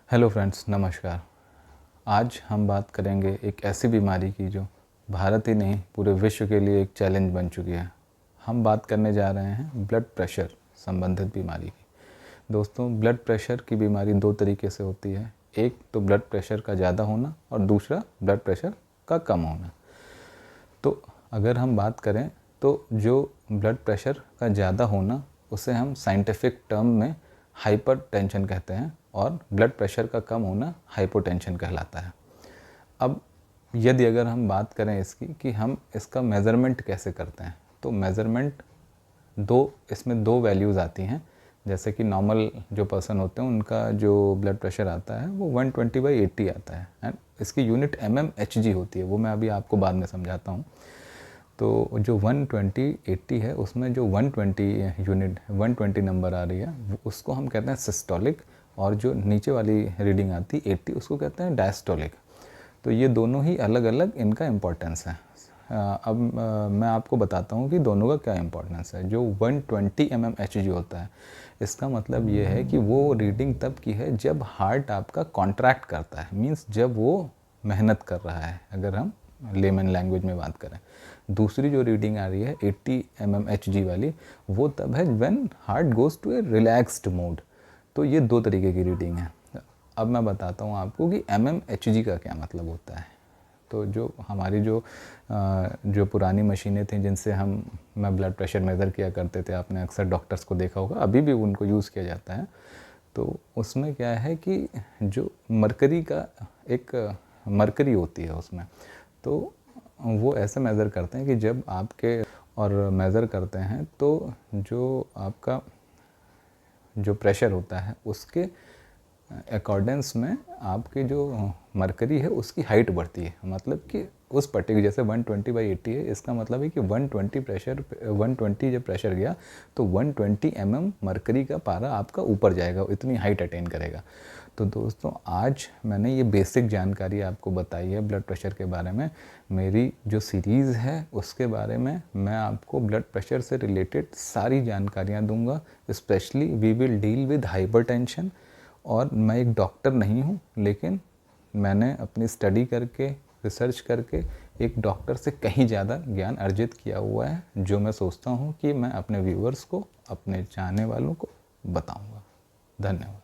Hello friends, नमस्कार। आज हम बात करेंगे एक ऐसी बीमारी की जो भारत ही नहीं पूरे विश्व के लिए एक चैलेंज बन चुकी है। हम बात करने जा रहे हैं ब्लड प्रेशर संबंधित बीमारी की। दोस्तों, ब्लड प्रेशर की बीमारी दो तरीके से होती है। एक तो ब्लड प्रेशर का ज़्यादा होना और दूसरा ब्लड प्रेशर का कम होना। तो अगर हम बात करें तो जो ब्लड प्रेशर का ज़्यादा होना उसे हम साइंटिफिक टर्म में हाइपरटेंशन कहते हैं और ब्लड प्रेशर का कम होना हाइपोटेंशन कहलाता है। अब यदि अगर हम बात करें इसकी कि हम इसका मेज़रमेंट कैसे करते हैं, तो मेज़रमेंट इसमें दो वैल्यूज़ आती हैं। जैसे कि नॉर्मल जो पर्सन होते हैं उनका जो ब्लड प्रेशर आता है वो 120/80 आता है एंड इसकी यूनिट mmHg होती है। वो मैं अभी आपको बाद में समझाता हूँ। तो जो 120/80 है उसमें जो 120 नंबर आ रही है उसको हम कहते हैं सिस्टोलिक, और जो नीचे वाली रीडिंग आती है 80 उसको कहते हैं डायस्टोलिक। तो ये दोनों ही अलग अलग इनका इम्पोर्टेंस है। अब मैं आपको बताता हूँ कि दोनों का क्या इम्पोर्टेंस है। जो 120 mmHg होता है इसका मतलब ये है कि वो रीडिंग तब की है जब हार्ट आपका कॉन्ट्रैक्ट करता है, मींस जब वो मेहनत कर रहा है, अगर हम लेमन लैंग्वेज में बात करें। दूसरी जो रीडिंग आ रही है 80 mmHg वाली, वो तब है when heart goes to a relaxed mode. तो ये दो तरीके की रीडिंग है। अब मैं बताता हूँ आपको कि mmHg का क्या मतलब होता है। तो जो हमारी जो पुरानी मशीनें थी जिनसे मैं ब्लड प्रेशर मेज़र किया करते थे, आपने अक्सर डॉक्टर्स को देखा होगा, अभी भी उनको यूज़ किया जाता है। तो उसमें क्या है कि जो मरकरी होती है उसमें, तो वो ऐसे मेज़र करते हैं कि जब आपके और मेज़र करते हैं तो जो आपका जो प्रेशर होता है उसके अकॉर्डेंस में आपकी जो मरकरी है उसकी हाइट बढ़ती है। मतलब कि उस पर्टिकुलर जैसे 120/80 है, इसका मतलब है कि 120 जब प्रेशर गया तो 120 मरकरी का पारा आपका ऊपर जाएगा, इतनी हाइट अटेन करेगा। तो दोस्तों, आज मैंने ये बेसिक जानकारी आपको बताई है ब्लड प्रेशर के बारे में। मेरी जो सीरीज़ है उसके बारे में मैं आपको ब्लड प्रेशर से रिलेटेड सारी जानकारियाँ दूंगा। Specially we will deal with hypertension. और मैं एक डॉक्टर नहीं हूँ, लेकिन मैंने अपनी स्टडी करके, रिसर्च करके एक डॉक्टर से कहीं ज़्यादा ज्ञान अर्जित किया हुआ है, जो मैं सोचता हूँ कि मैं अपने व्यूअर्स को, अपने चाहने वालों को बताऊँगा। धन्यवाद।